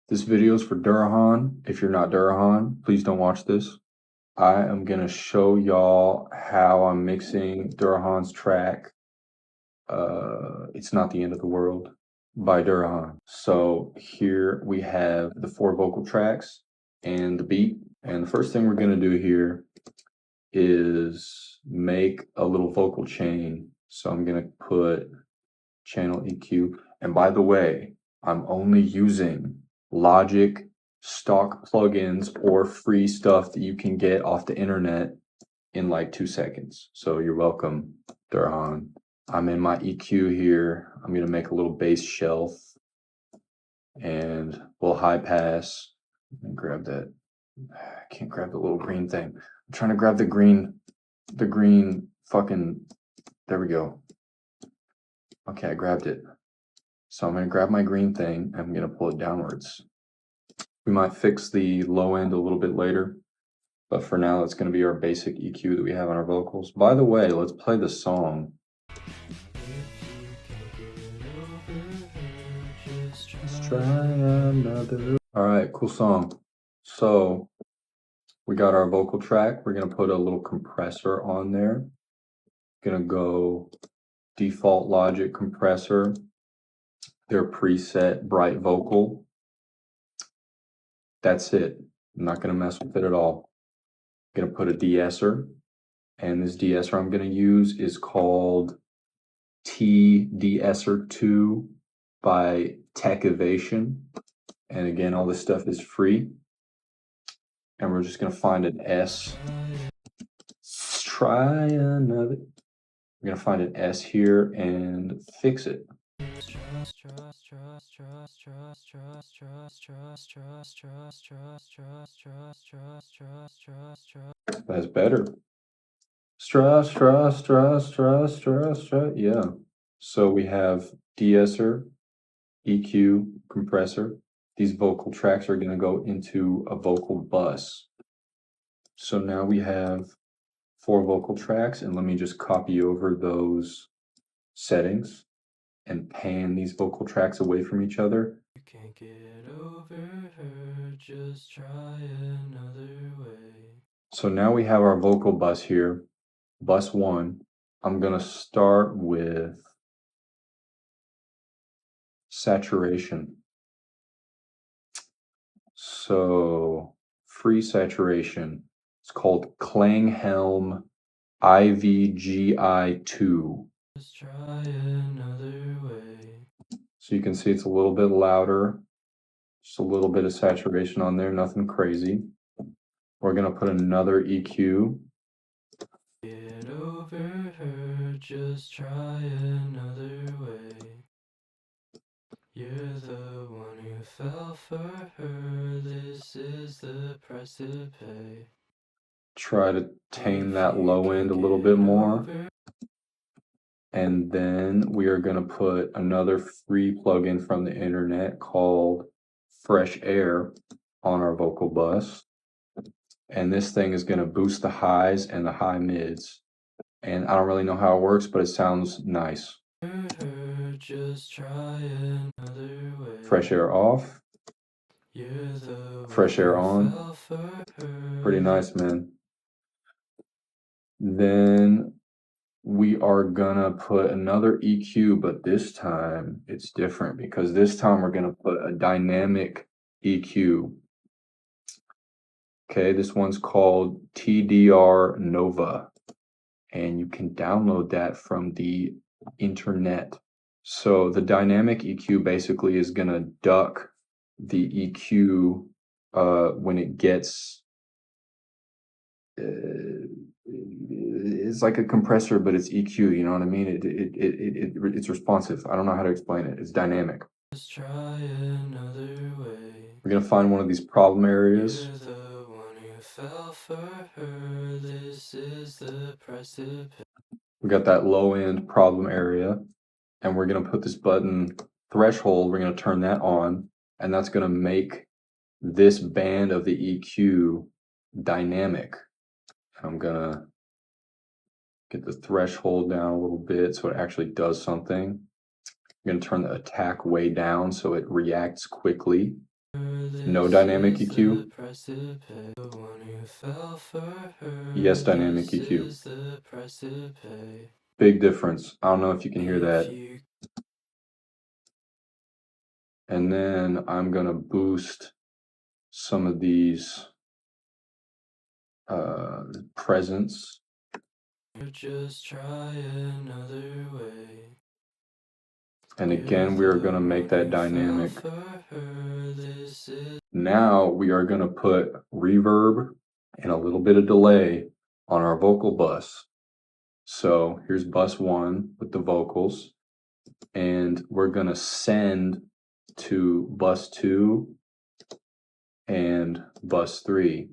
This video is for Durahan. If you're not Durahan, please don't watch this. I am going to show y'all how I'm mixing Durahan's track, It's Not the End of the World by Durahan. So here we have the 4 vocal tracks and the beat. And the first thing we're going to do here is make a little vocal chain. So I'm going to put channel EQ. And by the way, I'm only using Logic stock plugins or free stuff that you can get off the internet in like 2 seconds. So you're welcome, Durahan. I'm in my EQ here. I'm gonna make a little bass shelf and a little high pass. And grab that. I can't grab the little green thing. I'm trying to grab the green fucking, there we go. Okay, I grabbed it. So I'm going to grab my green thing, and I'm going to pull it downwards. We might fix the low end a little bit later, but for now, it's going to be our basic EQ that we have on our vocals. By the way, let's play the song. Let's try another. All right, cool song. So we got our vocal track. We're going to put a little compressor on there. Going to go default Logic compressor. Their preset bright vocal. That's it. I'm not going to mess with it at all. I'm going to put a de-esser, and this de-esser I'm going to use is called de-esser 2 by Techivation. And again, all this stuff is free. And we're just going to find an S. Let's try another. We're going to find an S here and fix it. That's better. Stress. Yeah. So we have de-esser, EQ, compressor. These vocal tracks are going to go into a vocal bus. So now we have 4 vocal tracks, and let me just copy over those settings and pan these vocal tracks away from each other. You can't get over her, just try another way. So now we have our vocal bus here, bus 1. I'm gonna start with saturation. So free saturation. It's called Klanghelm IVGI2. Let's try another way. So you can see it's a little bit louder. Just a little bit of saturation on there, nothing crazy. We're gonna put another EQ. Get over her, just try another way. You're the one who fell for her, this is the price to pay. Try to tame that low end a little bit more. And then we are going to put another free plugin from the internet called Fresh Air on our vocal bus. And this thing is going to boost the highs and the high mids. And I don't really know how it works, but it sounds nice. Just try another way. Fresh Air off. Fresh Air on. Pretty nice, man. Then we are gonna put another EQ, but this time it's different because this time we're gonna put a dynamic EQ. Okay, this one's called TDR Nova, and you can download that from the internet. So the dynamic EQ basically is gonna duck the EQ when it gets it's like a compressor, but it's EQ, you know what I mean? It's responsive. I don't know how to explain it. It's dynamic. Let's try another way. We're gonna find one of these problem areas. You're the one who fell for her. This is the price to pay. We got that low end problem area, and we're gonna put this button threshold. We're gonna turn that on, and that's gonna make this band of the EQ dynamic. I'm gonna get the threshold down a little bit so it actually does something. I'm gonna turn the attack way down so it reacts quickly. No dynamic EQ. Yes, dynamic EQ. Big difference. I don't know if you can hear that. And then I'm gonna boost some of these presence. Just try another way. And again, we are gonna make that dynamic. Now we are gonna put reverb and a little bit of delay on our vocal bus. So here's bus 1 with the vocals, and we're gonna send to bus 2 and bus 3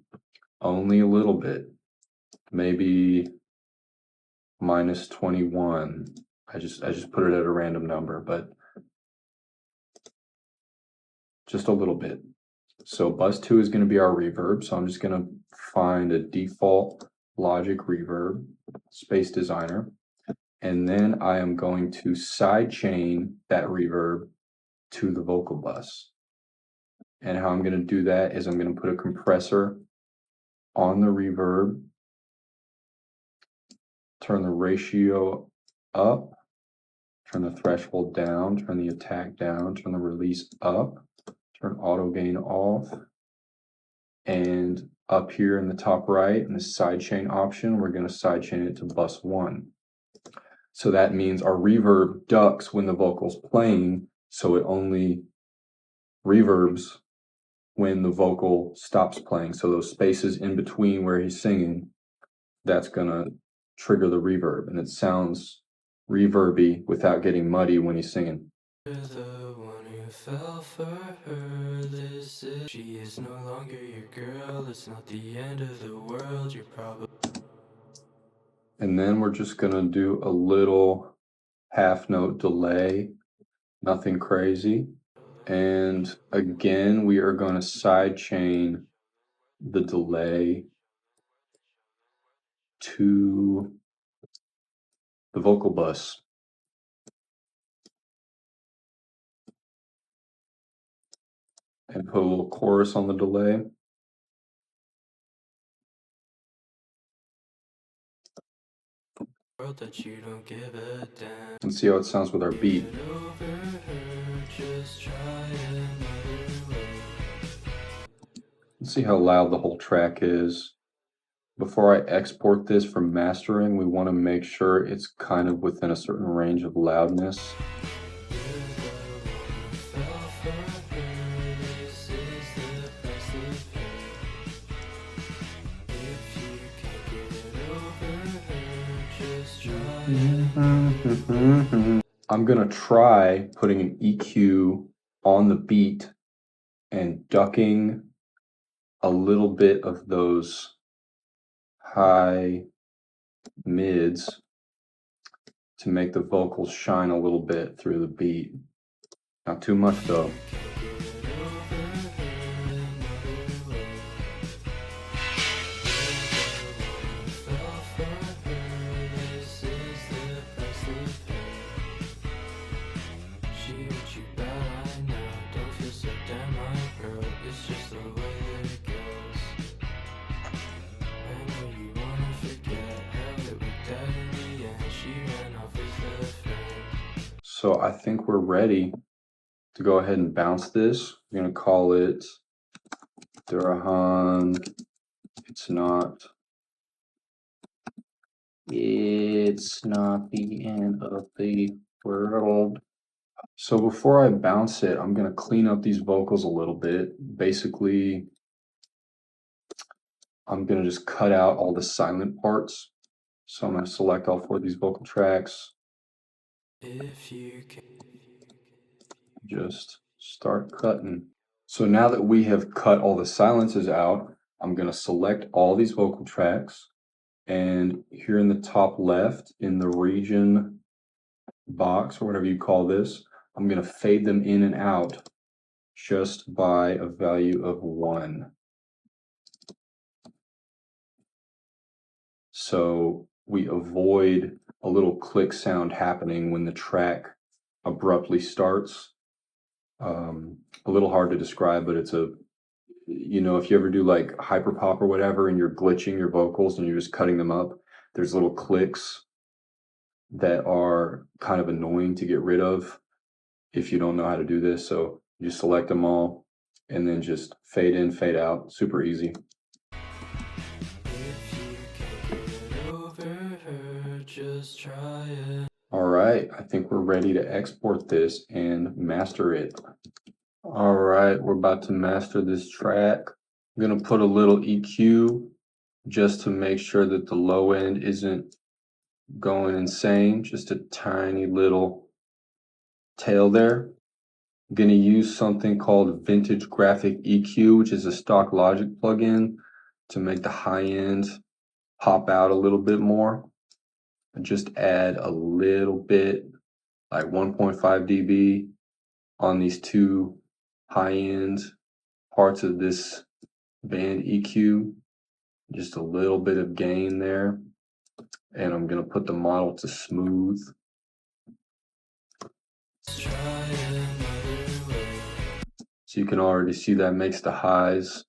only a little bit, maybe minus 21. I just put it at a random number, but just a little bit. So bus 2 is going to be our reverb. So I'm just going to find a default Logic reverb, Space Designer, and then I am going to sidechain that reverb to the vocal bus. And how I'm going to do that is I'm going to put a compressor on the reverb, turn the ratio up, turn the threshold down, turn the attack down, turn the release up, turn auto gain off, and up here in the top right in the sidechain option, we're going to sidechain it to bus 1. So that means our reverb ducks when the vocal's playing, so it only reverbs when the vocal stops playing. So those spaces in between where he's singing, that's going to trigger the reverb, and it sounds reverby without getting muddy when he's singing. Fell for her, she is no longer your girl, it's not the end of the world, you're probably. And then we're just gonna do a little half note delay, nothing crazy. And again, we are gonna sidechain the delay to the vocal bus. And put a little chorus on the delay. That you don't give a damn. And see how it sounds with our beat. Let's see how loud the whole track is. Before I export this for mastering, we want to make sure it's kind of within a certain range of loudness. I'm gonna try putting an EQ on the beat and ducking a little bit of those high mids to make the vocals shine a little bit through the beat. Not too much though. So I think we're ready to go ahead and bounce this. We're going to call it durahan. It's not the end of the world. So before I bounce it, I'm going to clean up these vocals a little bit. Basically, I'm going to just cut out all the silent parts. So I'm going to select all 4 of these vocal tracks. If you can just start cutting. So now that we have cut all the silences out, I'm going to select all these vocal tracks, and here in the top left in the region box or whatever you call this, I'm going to fade them in and out just by a value of 1. So we avoid a a little click sound happening when the track abruptly starts. A little hard to describe, but it's a, you know, if you ever do like hyper pop or whatever and you're glitching your vocals and you're just cutting them up, there's little clicks that are kind of annoying to get rid of if you don't know how to do this. So you select them all and then just fade in, fade out, super easy. All right, I think we're ready to export this and master it. All right, we're about to master this track. I'm gonna put a little EQ just to make sure that the low end isn't going insane, just a tiny little tail there. I'm gonna use something called Vintage Graphic EQ, which is a stock Logic plugin to make the high end pop out a little bit more. And just add a little bit, like 1.5 dB on these two high end parts of this band EQ, just a little bit of gain there. And I'm gonna put the model to smooth. So you can already see that makes the highs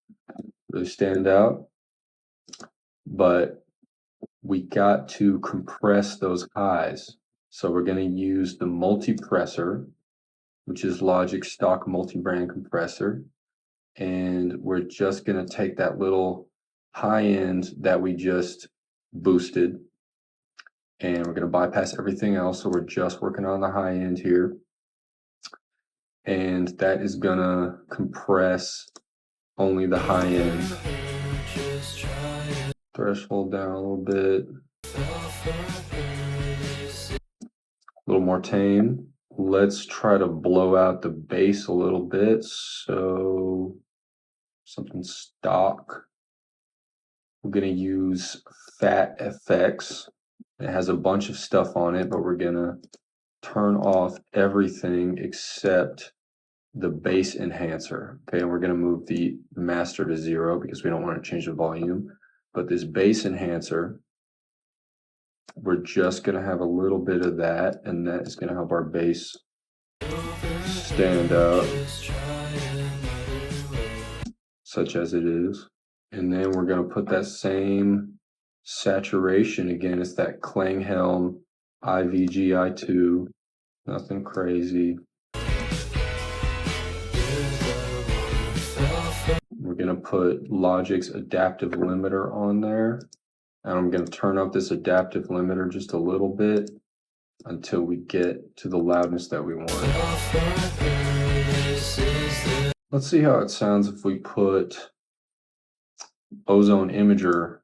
really stand out. But we got to compress those highs. So we're gonna use the multipressor, which is Logic's stock multi-brand compressor. And we're just gonna take that little high end that we just boosted and we're gonna bypass everything else. So we're just working on the high end here. And that is gonna compress only the high end. Threshold down a little bit. A little more tame. Let's try to blow out the bass a little bit. So something stock. We're gonna use Fat FX. It has a bunch of stuff on it, but we're gonna turn off everything except the bass enhancer. Okay, and we're gonna move the master to 0 because we don't want to change the volume. But this bass enhancer, we're just gonna have a little bit of that, and that is gonna help our bass stand out, such as it is. And then we're gonna put that same saturation again. It's that Klanghelm IVGI2, nothing crazy. We're gonna put Logic's adaptive limiter on there. And I'm gonna turn up this adaptive limiter just a little bit until we get to the loudness that we want. Let's see how it sounds if we put Ozone Imager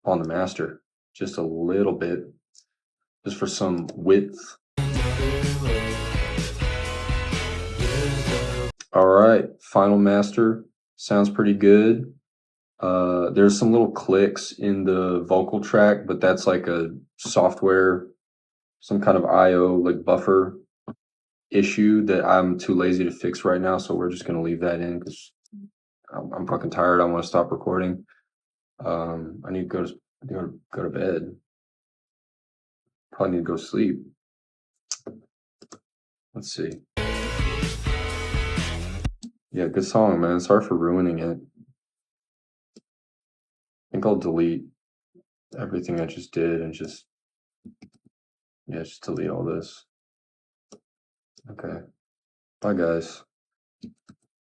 on the master, just a little bit, just for some width. All right, final master, sounds pretty good. There's some little clicks in the vocal track, but that's like a software, some kind of IO like buffer issue that I'm too lazy to fix right now. So we're just gonna leave that in because I'm fucking tired. I want to stop recording. I need to go to bed. Probably need to go sleep. Let's see. Yeah, good song, man. Sorry for ruining it. I think I'll delete everything I just did and just delete all this. Okay. Bye, guys.